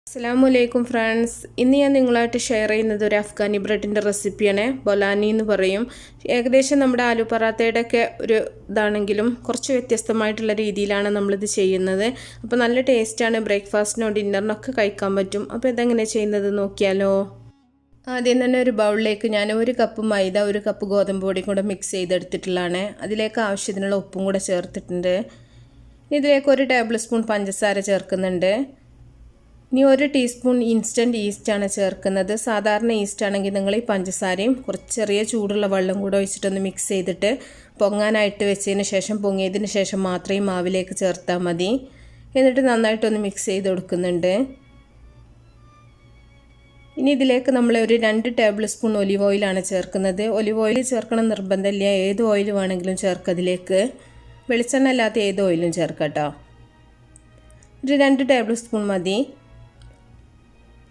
അസ്സലാമലൈക്കും ഫ്രണ്ട്സ്. ഇന്ന് ഞാൻ നിങ്ങളായിട്ട് ഷെയർ ചെയ്യുന്നത് ഒരു അഫ്ഗാനി ബ്രെഡിൻ്റെ റെസിപ്പിയാണ്. ബൊലാനി എന്ന് പറയും. ഏകദേശം നമ്മുടെ ആലു പറാത്തയുടെ ഒക്കെ ഒരു ഇതാണെങ്കിലും കുറച്ച് വ്യത്യസ്തമായിട്ടുള്ള രീതിയിലാണ് നമ്മളിത് ചെയ്യുന്നത്. അപ്പോൾ നല്ല ടേസ്റ്റാണ്. ബ്രേക്ക്ഫാസ്റ്റിനോ ഡിന്നറിനൊക്കെ കഴിക്കാൻ പറ്റും. അപ്പോൾ ഇതെങ്ങനെ ചെയ്യുന്നത് നോക്കിയാലോ. ആദ്യം തന്നെ ഒരു ബൗളിലേക്ക് ഞാൻ 1 കപ്പ് മൈദ 1 കപ്പ് ഗോതമ്പ് പൊടിയും കൂടെ മിക്സ് ചെയ്തെടുത്തിട്ടുള്ളതാണ്. അതിലേക്ക് ആവശ്യത്തിനുള്ള ഉപ്പും കൂടെ ചേർത്തിട്ടുണ്ട്. ഇതിലേക്ക് 1 ടേബിൾ സ്പൂൺ പഞ്ചസാര ചേർക്കുന്നുണ്ട്. ഇനി 1 ടീസ്പൂൺ ഇൻസ്റ്റൻറ്റ് ഈസ്റ്റാണ് ചേർക്കുന്നത്. സാധാരണ ഈസ്റ്റ് ആണെങ്കിൽ നിങ്ങൾ ഈ പഞ്ചസാരയും കുറച്ച് ചെറിയ ചൂടുള്ള വെള്ളം കൂടെ ഒഴിച്ചിട്ടൊന്ന് മിക്സ് ചെയ്തിട്ട് പൊങ്ങാനായിട്ട് വെച്ചതിന് ശേഷം പൊങ്ങിയതിന് ശേഷം മാത്രമേ മാവിലേക്ക് ചേർത്താൽ മതി. എന്നിട്ട് നന്നായിട്ടൊന്ന് മിക്സ് ചെയ്ത് കൊടുക്കുന്നുണ്ട്. ഇനി ഇതിലേക്ക് നമ്മൾ ഒരു 2 ടേബിൾ സ്പൂൺ ഒലിവ് ഓയിലാണ് ചേർക്കുന്നത്. ഒലിവ് ഓയിൽ ചേർക്കണം നിർബന്ധമില്ല, ഏത് ഓയിൽ വേണമെങ്കിലും ചേർക്കുക. അതിലേക്ക് വെളിച്ചെണ്ണ അല്ലാത്ത ഏത് ഓയിലും ചേർക്കാം കേട്ടോ. ഒരു 2 ടേബിൾ സ്പൂൺ മതി.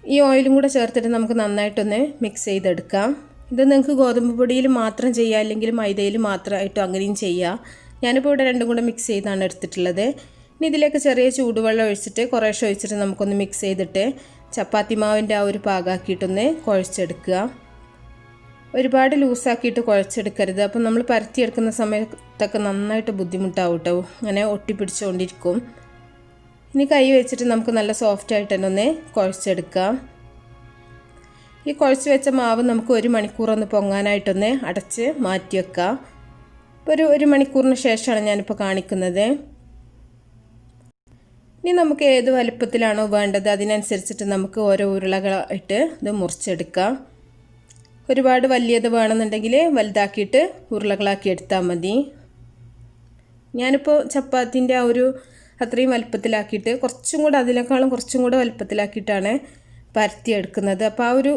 ഈ ഓയിലും കൂടെ ചേർത്തിട്ട് നമുക്ക് നന്നായിട്ടൊന്ന് മിക്സ് ചെയ്തെടുക്കാം. ഇത് നിങ്ങൾക്ക് ഗോതമ്പ് പൊടിയിൽ മാത്രം ചെയ്യുക, അല്ലെങ്കിൽ മൈദയിൽ മാത്രമായിട്ടും അങ്ങനെയും ചെയ്യുക. ഞാനിപ്പോൾ ഇവിടെ രണ്ടും കൂടെ മിക്സ് ചെയ്താണ് എടുത്തിട്ടുള്ളത്. ഇനി ഇതിലേക്ക് ചെറിയ ചൂടുവെള്ളം ഒഴിച്ചിട്ട് കുറേശ്ശെ ഒഴിച്ചിട്ട് നമുക്കൊന്ന് മിക്സ് ചെയ്തിട്ട് ചപ്പാത്തി മാവിൻ്റെ ആ ഒരു പാകമാക്കിയിട്ടൊന്ന് കുഴച്ചെടുക്കുക. ഒരുപാട് ലൂസാക്കിയിട്ട് കുഴച്ചെടുക്കരുത്. അപ്പം നമ്മൾ പരത്തിയെടുക്കുന്ന സമയത്തൊക്കെ നന്നായിട്ട് ബുദ്ധിമുട്ടാവും കേട്ടോ, അങ്ങനെ ഒട്ടിപ്പിടിച്ചുകൊണ്ടിരിക്കും. ഇനി കൈ വെച്ചിട്ട് നമുക്ക് നല്ല സോഫ്റ്റായിട്ട് തന്നെ ഒന്ന് കുഴച്ചെടുക്കാം. ഈ കുഴച്ച് വെച്ച മാവ് നമുക്ക് 1 മണിക്കൂർ ഒന്ന് പൊങ്ങാനായിട്ടൊന്ന് അടച്ച് മാറ്റി വെക്കാം. ഇപ്പോൾ ഒരു മണിക്കൂറിന് ശേഷമാണ് ഞാനിപ്പോൾ കാണിക്കുന്നത്. ഇനി നമുക്ക് ഏത് വലുപ്പത്തിലാണോ വേണ്ടത് അതിനനുസരിച്ചിട്ട് നമുക്ക് ഓരോ ഉരുളകളായിട്ട് ഇത് മുറിച്ചെടുക്കാം. ഒരുപാട് വലിയത് വേണമെന്നുണ്ടെങ്കിൽ വലുതാക്കിയിട്ട് ഉരുളകളാക്കി എടുത്താൽ മതി. ഞാനിപ്പോൾ ചപ്പാത്തിൻ്റെ ആ ഒരു അത്രയും വലുപ്പത്തിലാക്കിയിട്ട് കുറച്ചും കൂടെ അതിനേക്കാളും കുറച്ചും കൂടെ വലുപ്പത്തിലാക്കിയിട്ടാണ് പരത്തിയെടുക്കുന്നത്. അപ്പോൾ ആ ഒരു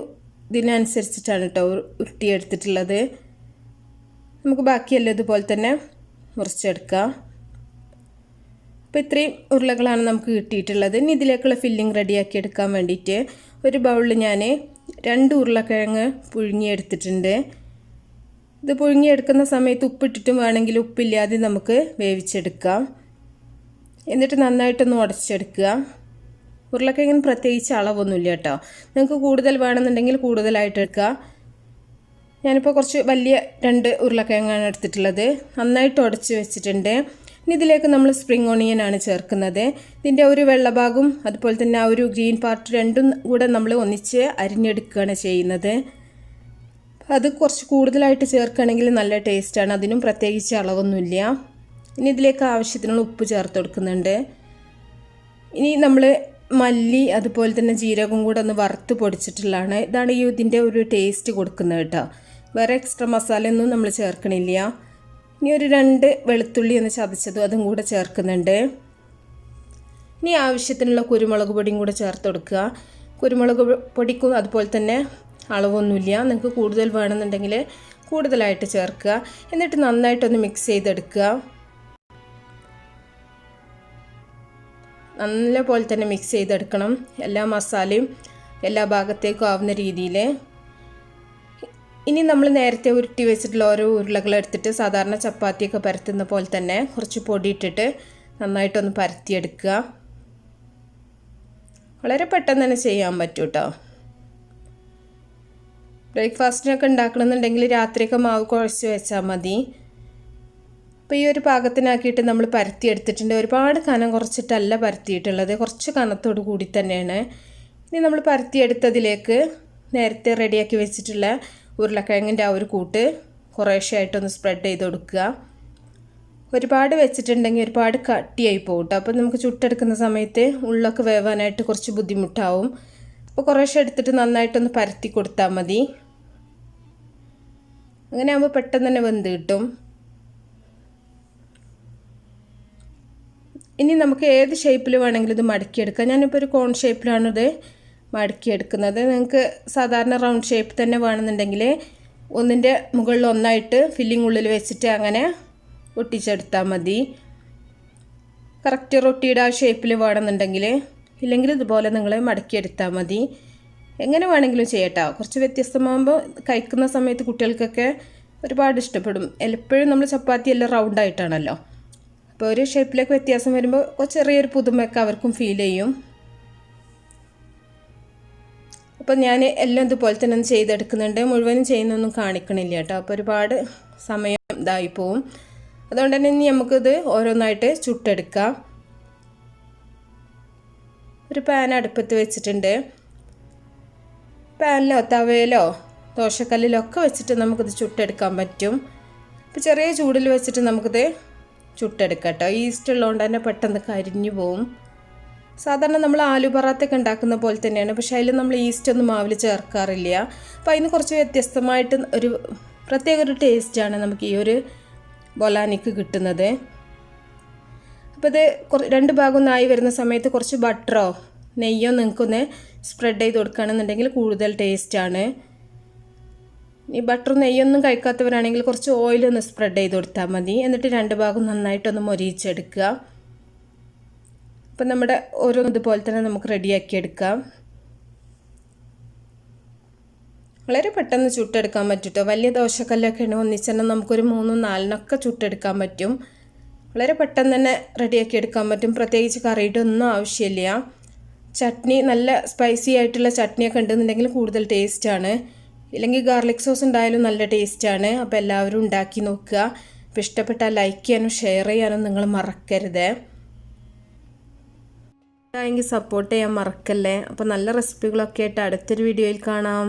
ഇതിനനുസരിച്ചിട്ടാണ് കേട്ടോ ഉരുട്ടിയെടുത്തിട്ടുള്ളത്. നമുക്ക് ബാക്കിയെല്ലാം ഇതുപോലെ തന്നെ മുറിച്ചെടുക്കാം. അപ്പോൾ ഇത്രയും ഉരുളകളാണ് നമുക്ക് കിട്ടിയിട്ടുള്ളത്. ഇനി ഇതിലേക്കുള്ള ഫില്ലിങ് റെഡിയാക്കി എടുക്കാൻ വേണ്ടിയിട്ട് ഒരു ബൗളിൽ ഞാൻ 2 ഉരുളക്കിഴങ്ങ് പുഴുങ്ങിയെടുത്തിട്ടുണ്ട്. ഇത് പുഴുങ്ങിയെടുക്കുന്ന സമയത്ത് ഉപ്പിട്ടിട്ടും വേണമെങ്കിൽ ഉപ്പില്ലാതെ നമുക്ക് വേവിച്ചെടുക്കാം. എന്നിട്ട് നന്നായിട്ടൊന്ന് ഉടച്ചെടുക്കുക. ഉരുളക്കിഴങ്ങിന് പ്രത്യേകിച്ച് അളവൊന്നുമില്ല കേട്ടോ. നിങ്ങൾക്ക് കൂടുതൽ വേണമെന്നുണ്ടെങ്കിൽ കൂടുതലായിട്ട് എടുക്കുക. ഞാനിപ്പോൾ കുറച്ച് വലിയ 2 ഉരുളക്കിഴങ്ങാണ് എടുത്തിട്ടുള്ളത്. നന്നായിട്ട് ഉടച്ച് വെച്ചിട്ടുണ്ട്. ഇനി ഇതിലേക്ക് നമ്മൾ സ്പ്രിംഗ് ഓണിയനാണ് ചേർക്കുന്നത്. ഇതിൻ്റെ ഒരു വെള്ളഭാഗം അതുപോലെ തന്നെ ആ ഒരു ഗ്രീൻ പാർട്ട് രണ്ടും കൂടെ നമ്മൾ ഒന്നിച്ച് അരിഞ്ഞെടുക്കുകയാണ് ചെയ്യുന്നത്. അത് കുറച്ച് കൂടുതലായിട്ട് ചേർക്കുകയാണെങ്കിൽ നല്ല ടേസ്റ്റാണ്. അതിനും പ്രത്യേകിച്ച് അളവൊന്നുമില്ല. ഇനി ഇതിലേക്ക് ആവശ്യത്തിനുള്ള ഉപ്പ് ചേർത്ത് കൊടുക്കുന്നുണ്ട്. ഇനി നമ്മൾ മല്ലി അതുപോലെ തന്നെ ജീരകം കൂടെ ഒന്ന് വറുത്ത് പൊടിച്ചിട്ടുള്ളതാണ്. ഇതാണ് ഇതിൻ്റെ ഒരു ടേസ്റ്റ് കൊടുക്കുന്നത് കേട്ടോ. വേറെ എക്സ്ട്രാ മസാലയൊന്നും നമ്മൾ ചേർക്കണില്ല. ഇനി ഒരു 2 വെളുത്തുള്ളി ഒന്ന് ചതച്ചതും അതും കൂടെ ചേർക്കുന്നുണ്ട്. ഇനി ആവശ്യത്തിനുള്ള കുരുമുളക് പൊടിയും കൂടെ ചേർത്ത് കൊടുക്കുക. കുരുമുളക് പൊടിക്കും അതുപോലെ തന്നെ അളവൊന്നുമില്ല, നിങ്ങൾക്ക് കൂടുതൽ വേണമെന്നുണ്ടെങ്കിൽ കൂടുതലായിട്ട് ചേർക്കുക. എന്നിട്ട് നന്നായിട്ടൊന്ന് മിക്സ് ചെയ്തെടുക്കുക. നല്ല പോലെ തന്നെ മിക്സ് ചെയ്തെടുക്കണം. എല്ലാ മസാലയും എല്ലാ ഭാഗത്തേക്കും ആവുന്ന രീതിയിൽ. ഇനി നമ്മൾ നേരത്തെ ഉരുട്ടി വെച്ചിട്ടുള്ള ഓരോ ഉരുളകളെടുത്തിട്ട് സാധാരണ ചപ്പാത്തിയൊക്കെ പരത്തുന്ന പോലെ തന്നെ കുറച്ച് പൊടി ഇട്ടിട്ട് നന്നായിട്ടൊന്ന് പരത്തിയെടുക്കുക. വളരെ പെട്ടെന്ന് തന്നെ ചെയ്യാൻ പറ്റും കേട്ടോ. ബ്രേക്ക്ഫാസ്റ്റിനൊക്കെ ഉണ്ടാക്കണമെന്നുണ്ടെങ്കിൽ രാത്രിയൊക്കെ മാവ് കുഴച്ച് വെച്ചാൽ മതി. അപ്പോൾ ഈ ഒരു പാകത്തിനാക്കിയിട്ട് നമ്മൾ പരത്തിയെടുത്തിട്ടുണ്ട്. ഒരുപാട് കനം കുറച്ചിട്ടല്ല പരത്തിയിട്ടുള്ളത്, കുറച്ച് കനത്തോട് കൂടി തന്നെയാണ്. ഇനി നമ്മൾ പരത്തിയെടുത്തതിലേക്ക് നേരത്തെ റെഡിയാക്കി വെച്ചിട്ടുള്ള ഉരുളക്കിഴങ്ങിൻ്റെ ആ ഒരു കൂട്ട് കുറേശ്ശെ ആയിട്ടൊന്ന് സ്പ്രെഡ് ചെയ്ത് കൊടുക്കുക. ഒരുപാട് വെച്ചിട്ടുണ്ടെങ്കിൽ ഒരുപാട് കട്ടിയായി പോകും കേട്ടോ. അപ്പോൾ നമുക്ക് ചുട്ടെടുക്കുന്ന സമയത്ത് ഉള്ളൊക്കെ വേവാനായിട്ട് കുറച്ച് ബുദ്ധിമുട്ടാവും. അപ്പോൾ കുറേശ്ശെ എടുത്തിട്ട് നന്നായിട്ടൊന്ന് പരത്തി കൊടുത്താൽ മതി. അങ്ങനെ ആകുമ്പോൾ പെട്ടെന്ന് തന്നെ വെന്ത് കിട്ടും. ഇനി നമുക്ക് ഏത് ഷേപ്പിൽ വേണമെങ്കിലും ഇത് മടക്കിയെടുക്കാം. ഞാനിപ്പോൾ ഒരു കോൺ ഷേപ്പിലാണിത് മടക്കിയെടുക്കുന്നത്. നിങ്ങൾക്ക് സാധാരണ റൗണ്ട് ഷേപ്പ് തന്നെ വേണമെന്നുണ്ടെങ്കിൽ ഒന്നിൻ്റെ മുകളിൽ ഒന്നായിട്ട് ഫില്ലിംഗ് ഉള്ളിൽ വെച്ചിട്ട് അങ്ങനെ ഒട്ടിച്ചെടുത്താൽ മതി. കറക്റ്റ് റൊട്ടിയുടെ ആ ഷേപ്പിൽ വേണമെന്നുണ്ടെങ്കിൽ, ഇല്ലെങ്കിൽ ഇതുപോലെ നിങ്ങൾ മടക്കിയെടുത്താൽ മതി. എങ്ങനെ വേണമെങ്കിലും ചെയ്യട്ടോ. കുറച്ച് വ്യത്യസ്തമാകുമ്പോൾ കഴിക്കുന്ന സമയത്ത് കുട്ടികൾക്കൊക്കെ ഒരുപാട് ഇഷ്ടപ്പെടും. എപ്പോഴും നമ്മൾ ചപ്പാത്തി എല്ലാം റൗണ്ടായിട്ടാണല്ലോ. അപ്പോൾ ഒരു ഷേപ്പിലേക്ക് വ്യത്യാസം വരുമ്പോൾ ചെറിയൊരു പുതുമയൊക്കെ അവർക്കും ഫീൽ ചെയ്യും. അപ്പോൾ ഞാൻ എല്ലാം ഇതുപോലെ തന്നെ ഒന്ന് ചെയ്തെടുക്കുന്നുണ്ട്. മുഴുവനും ചെയ്യുന്നൊന്നും കാണിക്കണില്ല കേട്ടോ. അപ്പോൾ ഒരുപാട് സമയം ഇതായി പോവും. അതുകൊണ്ട് തന്നെ ഇനി നമുക്കിത് ഓരോന്നായിട്ട് ചുട്ടെടുക്കാം. ഒരു പാൻ അടുപ്പത്ത് വെച്ചിട്ടുണ്ട്. പാനിലോ തവയിലോ ദോശക്കല്ലിലോ ഒക്കെ വെച്ചിട്ട് നമുക്കിത് ചുട്ടെടുക്കാൻ പറ്റും. ഇപ്പോൾ ചെറിയ ചൂടിൽ വെച്ചിട്ട് നമുക്കിത് ചുട്ടെടുക്കാം കേട്ടോ. ഈസ്റ്റ് ഉള്ളതുകൊണ്ട് തന്നെ പെട്ടെന്ന് കരിഞ്ഞു പോവും. സാധാരണ നമ്മൾ ആലു പറാത്തൊക്കെ ഉണ്ടാക്കുന്ന പോലെ തന്നെയാണ്, പക്ഷേ അതിൽ നമ്മൾ ഈസ്റ്റ് ഒന്നും മാവിൽ ചേർക്കാറില്ല. അപ്പോൾ അതിന് കുറച്ച് വ്യത്യസ്തമായിട്ട് ഒരു പ്രത്യേക ഒരു ടേസ്റ്റാണ് നമുക്ക് ഈ ഒരു ബൊലാനിക്ക് കിട്ടുന്നത്. അപ്പോൾ ഇത് രണ്ട് ഭാഗം ഒന്നായി വരുന്ന സമയത്ത് കുറച്ച് ബട്ടറോ നെയ്യോ നിങ്ങൾക്കൊന്ന് സ്പ്രെഡ് ചെയ്ത് കൊടുക്കുകയാണെന്നുണ്ടെങ്കിൽ കൂടുതൽ ടേസ്റ്റാണ്. ഈ ബട്ടറും നെയ്യൊന്നും കഴിക്കാത്തവരാണെങ്കിൽ കുറച്ച് ഓയിലൊന്ന് സ്പ്രെഡ് ചെയ്ത് കൊടുത്താൽ മതി. എന്നിട്ട് രണ്ട് ഭാഗം നന്നായിട്ടൊന്ന് മൊരിയിച്ചെടുക്കുക. അപ്പം നമ്മുടെ ഓരോന്നും ഇതുപോലെ തന്നെ നമുക്ക് റെഡിയാക്കി എടുക്കാം. വളരെ പെട്ടെന്ന് ചുട്ടെടുക്കാൻ പറ്റും. വലിയ ദോശക്കല്ലൊക്കെ ആണ് ഒന്നിച്ചെന്നെ നമുക്കൊരു 3-4 ചുട്ടെടുക്കാൻ പറ്റും. വളരെ പെട്ടെന്ന് തന്നെ റെഡിയാക്കി എടുക്കാൻ പറ്റും. പ്രത്യേകിച്ച് കറിയുടെ ഒന്നും ആവശ്യമില്ല. ചട്നി നല്ല സ്പൈസി ആയിട്ടുള്ള ചട്നിയൊക്കെ ഉണ്ടെന്നുണ്ടെങ്കിൽ കൂടുതൽ ടേസ്റ്റാണ്. ഇല്ലെങ്കിൽ ഗാർലിക് സോസ് ഉണ്ടായാലും നല്ല ടേസ്റ്റാണ്. അപ്പോൾ എല്ലാവരും ഉണ്ടാക്കി നോക്കുക. അപ്പോൾ ഇഷ്ടപ്പെട്ടാൽ ലൈക്ക് ചെയ്യാനും ഷെയർ ചെയ്യാനും നിങ്ങൾ മറക്കരുത്. എങ്കിൽ സപ്പോർട്ട് ചെയ്യാൻ മറക്കല്ലേ. അപ്പോൾ നല്ല റെസിപ്പികളൊക്കെ ആയിട്ട് അടുത്തൊരു വീഡിയോയിൽ കാണാം.